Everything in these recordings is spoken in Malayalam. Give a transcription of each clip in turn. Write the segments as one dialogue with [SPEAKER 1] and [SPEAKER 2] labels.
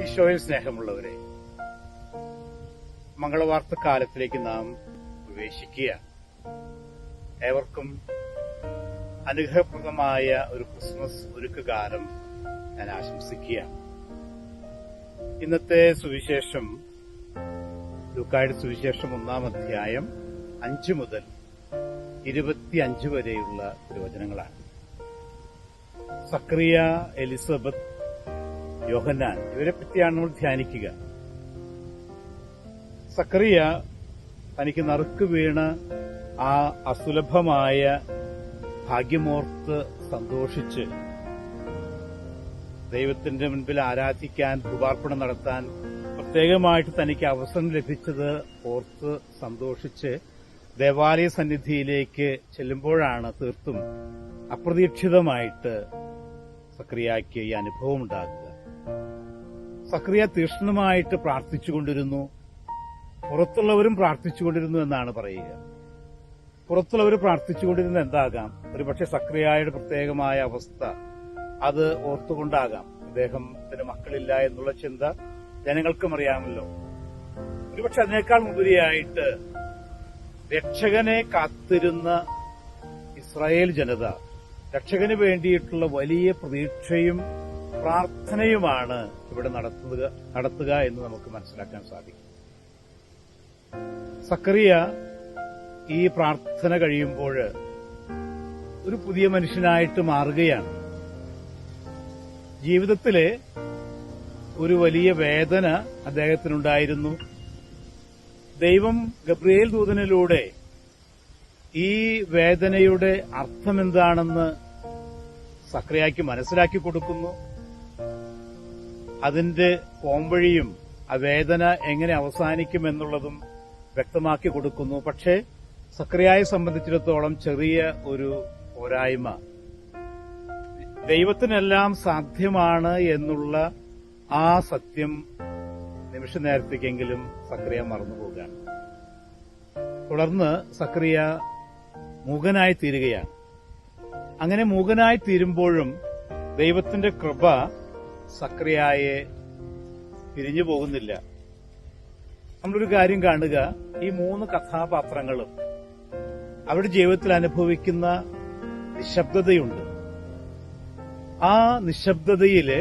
[SPEAKER 1] ഈശോയിൽ സ്നേഹമുള്ളവരെ, മംഗളവാർത്ത കാലത്തിലേക്ക് നാം പ്രവേശിക്കുകയാണ്. ഏവർക്കും അനുഗ്രഹപ്രദമായ ഒരു ക്രിസ്മസ് ഒരുക്കുകാലം ഞാൻ ആശംസിക്കുകയാണ്. ഇന്നത്തെ സുവിശേഷം ലൂക്കായുടെ സുവിശേഷം 1-ാം അധ്യായം 5 മുതൽ 25 വരെയുള്ള തിരുവചനങ്ങളാണ്. സക്കറിയ, എലിസബത്ത്, യോഹന്നാൻ ഇവരെ പറ്റിയാണ് നമ്മൾ ധ്യാനിക്കുക. സക്കറിയ തനിക്ക് നറുക്ക് വീണ് ആ അസുലഭമായ ഭാഗ്യമോർത്ത് സന്തോഷിച്ച് ദൈവത്തിന്റെ മുൻപിൽ ആരാധിക്കാൻ, കൃപാർപ്പണം നടത്താൻ പ്രത്യേകമായിട്ട് തനിക്ക് അവസരം ലഭിച്ചത് ഓർത്ത് സന്തോഷിച്ച് ദേവാലയ സന്നിധിയിലേക്ക് ചെല്ലുമ്പോഴാണ് തീർത്തും അപ്രതീക്ഷിതമായിട്ട് സക്കറിയയ്ക്ക് ഈ അനുഭവം ഉണ്ടാകുക. സക്കറിയ തീക്ഷ്ണമായിട്ട് പ്രാർത്ഥിച്ചുകൊണ്ടിരുന്നു. പുറത്തുള്ളവരും പ്രാർത്ഥിച്ചുകൊണ്ടിരുന്നു എന്നാണ് പറയുക. പുറത്തുള്ളവർ പ്രാർത്ഥിച്ചുകൊണ്ടിരുന്ന എന്താകാം? ഒരുപക്ഷെ സക്കറിയായുടെ പ്രത്യേകമായ അവസ്ഥ അത് ഓർത്തുകൊണ്ടാകാം. അദ്ദേഹത്തിന് മക്കളില്ല എന്നുള്ള ചിന്ത ജനങ്ങൾക്കും അറിയാമല്ലോ. ഒരുപക്ഷെ അതിനേക്കാൾ ഉപരിയായിട്ട് രക്ഷകനെ കാത്തിരുന്ന ഇസ്രായേൽ ജനത, രക്ഷകന് വേണ്ടിയിട്ടുള്ള വലിയ പ്രതീക്ഷയും പ്രാർത്ഥനയുമാണ് ഇവിടെ നടത്തുക എന്ന് നമുക്ക് മനസ്സിലാക്കാൻ സാധിക്കും. സക്കറിയ ഈ പ്രാർത്ഥന കഴിയുമ്പോൾ ഒരു പുതിയ മനുഷ്യനായിട്ട് മാറുകയാണ്. ജീവിതത്തിലെ ഒരു വലിയ വേദന അദ്ദേഹത്തിനുണ്ടായിരുന്നു. ദൈവം ഗബ്രിയേൽ ദൂതനിലൂടെ ഈ വേദനയുടെ അർത്ഥമെന്താണെന്ന് സക്കറിയയ്ക്ക് മനസ്സിലാക്കി കൊടുക്കുന്നു. അതിന്റെ പോംവഴിയും ആ വേദന എങ്ങനെ അവസാനിക്കുമെന്നുള്ളതും വ്യക്തമാക്കി കൊടുക്കുന്നു. പക്ഷേ സക്കറിയയെ സംബന്ധിച്ചിടത്തോളം ചെറിയ ഒരു പോരായ്മ, ദൈവത്തിനെല്ലാം സാധ്യമാണ് എന്നുള്ള ആ സത്യം നിമിഷ നേരത്തേക്കെങ്കിലും സക്കറിയ മറന്നുപോകുകയാണ്. തുടർന്ന് സക്കറിയ മൂകനായി തീരുകയാണ്. അങ്ങനെ മൂകനായി തീരുമ്പോഴും ദൈവത്തിന്റെ കൃപ സക്കറിയയെ പിരിഞ്ഞു പോകുന്നില്ല. നമ്മളൊരു കാര്യം കാണുക, ഈ 3 കഥാപാത്രങ്ങളും അവരുടെ ജീവിതത്തിൽ അനുഭവിക്കുന്ന നിശബ്ദതയുണ്ട്. ആ നിശബ്ദതയില്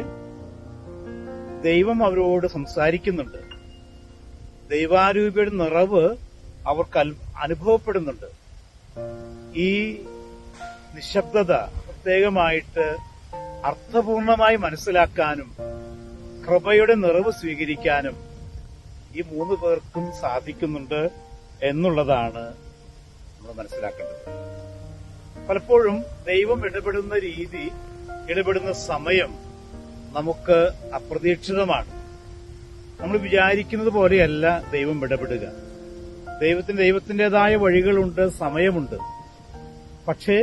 [SPEAKER 1] ദൈവം അവരോട് സംസാരിക്കുന്നുണ്ട്. ദൈവാരൂപിയുടെ നിറവ് അവർക്ക് അനുഭവപ്പെടുന്നുണ്ട്. ഈ നിശബ്ദത പ്രത്യേകമായിട്ട് അർത്ഥപൂർണമായി മനസ്സിലാക്കാനും കൃപയുടെ നിറവ് സ്വീകരിക്കാനും ഈ 3 പേർക്കും സാധിക്കുന്നുണ്ട് എന്നുള്ളതാണ് നമ്മൾ മനസ്സിലാക്കേണ്ടത്. പലപ്പോഴും ദൈവം ഇടപെടുന്ന രീതി, ഇടപെടുന്ന സമയം നമുക്ക് അപ്രതീക്ഷിതമാണ്. നമ്മൾ വിചാരിക്കുന്നത് പോലെയല്ല ദൈവം ഇടപെടുക. ദൈവത്തിന്റേതായ വഴികളുണ്ട്, സമയമുണ്ട്. പക്ഷേ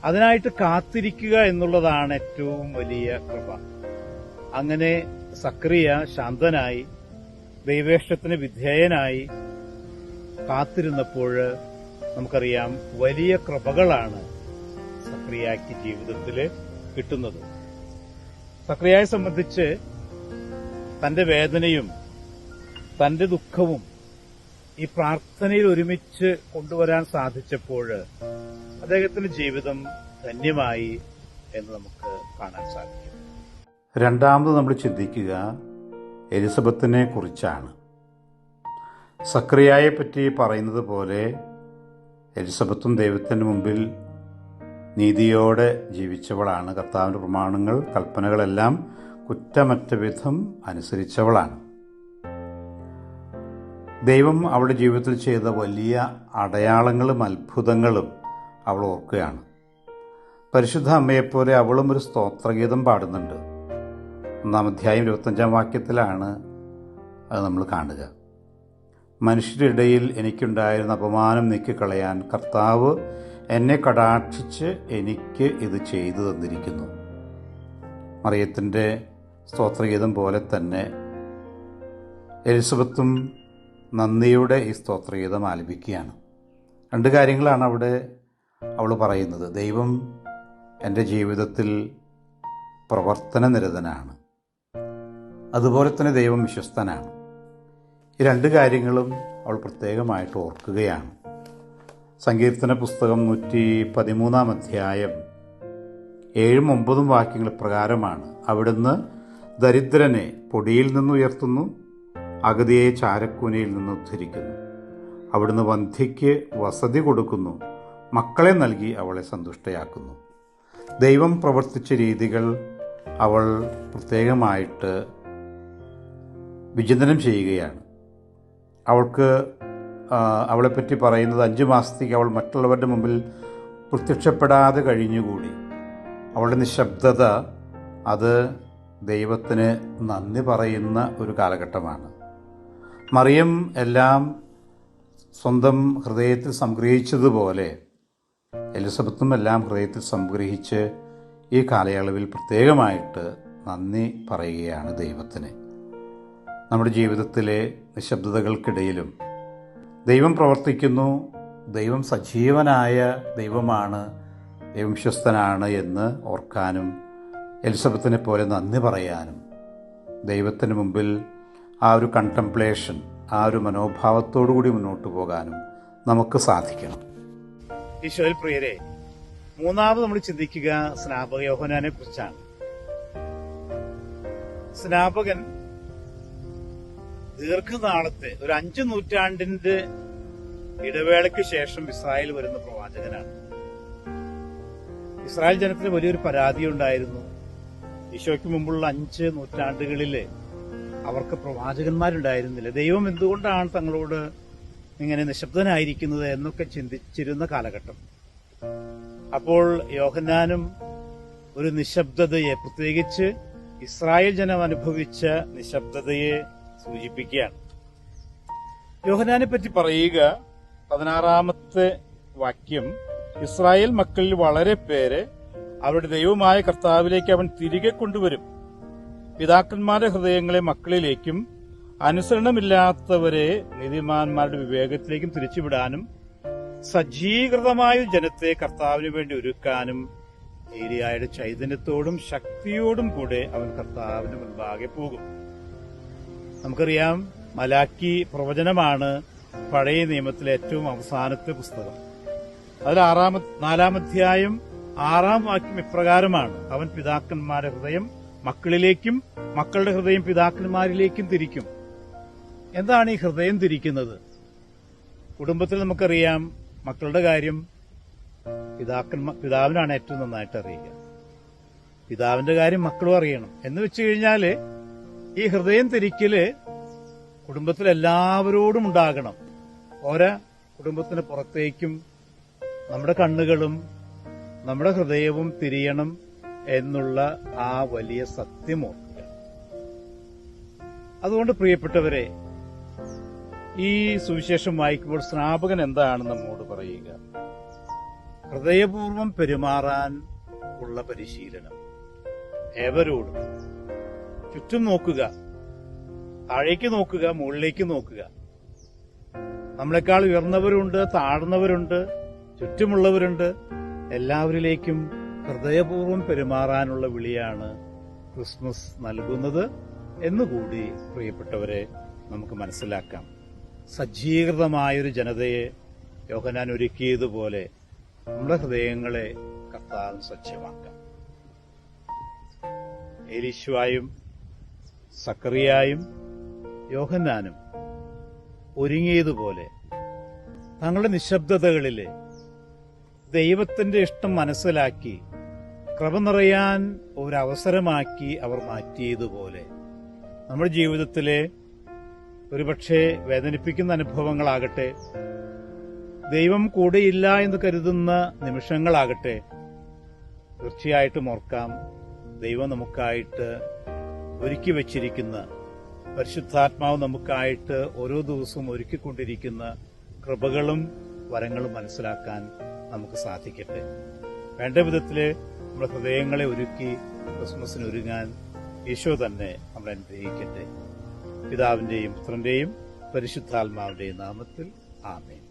[SPEAKER 1] അതിനായിട്ട് കാത്തിരിക്കുക എന്നുള്ളതാണ് ഏറ്റവും വലിയ കൃപ. അങ്ങനെ സക്കറിയ ശാന്തനായി ദൈവേഷ്ടത്തിന് വിധേയനായി കാത്തിരുന്നപ്പോൾ നമുക്കറിയാം വലിയ കൃപകളാണ് സക്കറിയയ്ക്ക് ജീവിതത്തിൽ കിട്ടുന്നത്. സക്കറിയയെ സംബന്ധിച്ച് തന്റെ വേദനയും തന്റെ ദുഃഖവും ഈ പ്രാർത്ഥനയിൽ ഒരുമിച്ച് കൊണ്ടുവരാൻ സാധിച്ചപ്പോൾ അദ്ദേഹത്തിന്റെ ജീവിതം ധന്യമായി എന്ന് നമുക്ക് കാണാൻ സാധിക്കും. രണ്ടാമത് നമ്മൾ ചിന്തിക്കുക എലിസബത്തിനെ കുറിച്ചാണ്. സക്കറിയയെ പറ്റി പറയുന്നത് പോലെ എലിസബത്തും ദൈവത്തിന് മുമ്പിൽ നീതിയോടെ ജീവിച്ചവളാണ്. കർത്താവിന്റെ പ്രമാണങ്ങൾ, കൽപ്പനകളെല്ലാം കുറ്റമറ്റ വിധം അനുസരിച്ചവളാണ്. ദൈവം അവളുടെ ജീവിതത്തിൽ ചെയ്ത വലിയ അടയാളങ്ങളും അത്ഭുതങ്ങളും അവൾ ഓർക്കുകയാണ്. പരിശുദ്ധ അമ്മയെപ്പോലെ അവളും ഒരു സ്തോത്രഗീതം പാടുന്നുണ്ട്. 1-ാം അധ്യായം 25-ാം വാക്യത്തിലാണ് അത് നമ്മൾ കാണുക. മനുഷ്യരുടെ ഇടയിൽ എനിക്കുണ്ടായിരുന്ന അപമാനം നീക്കിക്കളയാൻ കർത്താവ് എന്നെ കടാക്ഷിച്ച് എനിക്ക് ഇത് ചെയ്തു തന്നിരിക്കുന്നു. മറിയത്തിൻ്റെ സ്തോത്രഗീതം പോലെ തന്നെ എലിസബത്തും നന്ദിയുടെ ഈ സ്തോത്രഗീതം ആലപിക്കുകയാണ്. 2 കാര്യങ്ങളാണ് അവിടെ അവൾ പറയുന്നത്. ദൈവം എൻ്റെ ജീവിതത്തിൽ പ്രവർത്തന നിരതനാണ്. അതുപോലെ തന്നെ ദൈവം വിശ്വസ്തനാണ്. ഈ രണ്ട് കാര്യങ്ങളും അവൾ പ്രത്യേകമായിട്ട് ഓർക്കുകയാണ്. സങ്കീർത്തന പുസ്തകം 113 അധ്യായം 7-9 വാക്യങ്ങൾ പ്രകാരമാണ്: അവിടുന്ന് ദരിദ്രനെ പൊടിയിൽ നിന്ന് ഉയർത്തുന്നു, അഗതിയെ ചാരക്കൂനയിൽ നിന്ന് ഉദ്ധരിക്കുന്നു. അവിടുന്ന് വന്ധ്യയ്ക്ക് വസതി കൊടുക്കുന്നു, മക്കളെ നൽകി അവളെ സന്തുഷ്ടയാക്കുന്നു. ദൈവം പ്രവർത്തിച്ച രീതികൾ അവൾ പ്രത്യേകമായിട്ട് വിചിന്തനം ചെയ്യുകയാണ്. അവളെപ്പറ്റി പറയുന്നത് 5 മാസത്തേക്ക് അവൾ മറ്റുള്ളവരുടെ മുമ്പിൽ പ്രത്യക്ഷപ്പെടാതെ കഴിഞ്ഞുകൂടി. അവളുടെ നിശബ്ദത അത് ദൈവത്തിന് നന്ദി പറയുന്ന ഒരു കാലഘട്ടമാണ്. മറിയം എല്ലാം സ്വന്തം ഹൃദയത്തിൽ സംഗ്രഹിച്ചതുപോലെ എലിസബത്തും എല്ലാം ഹൃദയത്തിൽ സംഗ്രഹിച്ച് ഈ കാലയളവിൽ പ്രത്യേകമായിട്ട് നന്ദി പറയുകയാണ് ദൈവത്തിന്. നമ്മുടെ ജീവിതത്തിലെ നിശബ്ദതകൾക്കിടയിലും ദൈവം പ്രവർത്തിക്കുന്നു, ദൈവം സജീവനായ ദൈവമാണ്, ദൈവം വിശ്വസ്തനാണ് എന്ന് ഓർക്കാനും എലിസബത്തിനെ പോലെ നന്ദി പറയാനും ദൈവത്തിന് മുമ്പിൽ ആ ഒരു കണ്ടംപ്ലേഷൻ, ആ ഒരു മനോഭാവത്തോടു കൂടി മുന്നോട്ട് പോകാനും നമുക്ക് സാധിക്കണം. ഈശോയിൽ പ്രിയരെ, മൂന്നാമത് നമ്മൾ ചിന്തിക്കുക സ്നാപക യോഹന്നാനെ കുറിച്ചാണ്. സ്നാപകൻ ദീർഘനാളത്തെ ഒരു 5 നൂറ്റാണ്ടിന്റെ ഇടവേളയ്ക്ക് ശേഷം ഇസ്രായേൽ വരുന്ന പ്രവാചകനാണ്. ഇസ്രായേൽ ജനത്തിന് വലിയൊരു പരാതി ഉണ്ടായിരുന്നു. ഈശോയ്ക്ക് മുമ്പുള്ള 5 നൂറ്റാണ്ടുകളില് അവർക്ക് പ്രവാചകന്മാരുണ്ടായിരുന്നില്ല. ദൈവം എന്തുകൊണ്ടാണ് തങ്ങളോട് ഇങ്ങനെ നിശബ്ദനായിരിക്കുന്നത് എന്നൊക്കെ ചിന്തിച്ചിരുന്ന കാലഘട്ടം. അപ്പോൾ യോഹന്നാനും ഒരു നിശബ്ദതയെ, പ്രത്യേകിച്ച് ഇസ്രായേൽ ജനം അനുഭവിച്ച നിശബ്ദതയെ സൂചിപ്പിക്കുകയാണ്. യോഹന്നാനെ പറ്റി പറയുക 16 വാക്യം: ഇസ്രായേൽ മക്കളിൽ വളരെ പേരെ അവരുടെ ദൈവമായ കർത്താവിലേക്ക് അവൻ തിരികെ കൊണ്ടുവരും. പിതാക്കന്മാരുടെ ഹൃദയങ്ങളെ മക്കളിലേക്കും അനുസരണമില്ലാത്തവരെ നീതിമാന്മാരുടെ വിവേകത്തിലേക്കും തിരിച്ചുവിടാനും സജ്ജീകൃതമായ ജനത്തെ കർത്താവിന് വേണ്ടി ഒരുക്കാനും ഏലിയായുടെ ചൈതന്യത്തോടും ശക്തിയോടും കൂടെ അവൻ കർത്താവിന് മുൻപാകെ പോകും. നമുക്കറിയാം, മലാക്കി പ്രവചനമാണ് പഴയ നിയമത്തിലെ ഏറ്റവും അവസാനത്തെ പുസ്തകം. അതിൽ 4 അധ്യായം 6 വാക്യം ഇപ്രകാരമാണ്: അവൻ പിതാക്കന്മാരുടെ ഹൃദയം മക്കളിലേക്കും മക്കളുടെ ഹൃദയം പിതാക്കന്മാരിലേക്കും തിരിക്കും. എന്താണ് ഈ ഹൃദയം തിരിക്കുന്നത്? കുടുംബത്തിൽ നമുക്കറിയാം, മക്കളുടെ കാര്യം പിതാവിനാണ് ഏറ്റവും നന്നായിട്ട് അറിയുക. പിതാവിന്റെ കാര്യം മക്കളും അറിയണം. എന്ന് വെച്ചു കഴിഞ്ഞാല് ഈ ഹൃദയം തിരിക്കല് കുടുംബത്തിൽ എല്ലാവരോടും ഉണ്ടാകണം. ഓരോ കുടുംബത്തിന് പുറത്തേക്കും നമ്മുടെ കണ്ണുകളും നമ്മുടെ ഹൃദയവും തിരിയണം എന്നുള്ള ആ വലിയ സത്യം ഓർക്കുക. അതുകൊണ്ട് പ്രിയപ്പെട്ടവരെ, ഈ സുവിശേഷം വായിക്കുമ്പോൾ സ്നാപകൻ എന്താണ് നമ്മോട് പറയുക? ഹൃദയപൂർവ്വം പെരുമാറാൻ ഉള്ള പരിശീലനം. ഏവരോടും ചുറ്റും നോക്കുക, താഴേക്ക് നോക്കുക, മുകളിലേക്ക് നോക്കുക. നമ്മളെക്കാൾ ഉയർന്നവരുണ്ട്, താഴ്ന്നവരുണ്ട്, ചുറ്റുമുള്ളവരുണ്ട്. എല്ലാവരിലേക്കും ഹൃദയപൂർവ്വം പെരുമാറാനുള്ള വിളിയാണ് ക്രിസ്മസ് നൽകുന്നത് എന്നുകൂടി പ്രിയപ്പെട്ടവരെ നമുക്ക് മനസ്സിലാക്കാം. സജ്ജീകൃതമായൊരു ജനതയെ യോഹന്നാൻ ഒരുക്കിയതുപോലെ നമ്മുടെ ഹൃദയങ്ങളെ കർത്താവ് സജ്ജമാക്കാം. എലീശുവായും സക്കറിയായും യോഹന്നാനും ഒരുങ്ങിയതുപോലെ തങ്ങളുടെ നിശബ്ദതകളിലെ ദൈവത്തിന്റെ ഇഷ്ടം മനസ്സിലാക്കി കൃപ നിറയാൻ ഒരവസരമാക്കി അവർ മാറ്റിയതുപോലെ നമ്മുടെ ജീവിതത്തിലെ ഒരുപക്ഷെ വേദനിപ്പിക്കുന്ന അനുഭവങ്ങളാകട്ടെ, ദൈവം കൂടെയില്ല എന്ന് കരുതുന്ന നിമിഷങ്ങളാകട്ടെ, തീർച്ചയായിട്ടും ഓർക്കാം, ദൈവം നമുക്കായിട്ട് ഒരുക്കി വച്ചിരിക്കുന്ന, പരിശുദ്ധാത്മാവ് നമുക്കായിട്ട് ഓരോ ദിവസവും ഒരുക്കിക്കൊണ്ടിരിക്കുന്ന കൃപകളും വരങ്ങളും മനസ്സിലാക്കാൻ നമുക്ക് സാധിക്കട്ടെ. വേണ്ട വിധത്തില് നമ്മുടെ ഹൃദയങ്ങളെ ഒരുക്കി ക്രിസ്മസിന് ഒരുങ്ങാൻ ഈശോ തന്നെ നമ്മളെ അനുഗ്രഹിക്കട്ടെ. പിതാവിന്റെയും പുത്രന്റെയും പരിശുദ്ധാത്മാവിന്റെയും നാമത്തിൽ ആമേൻ.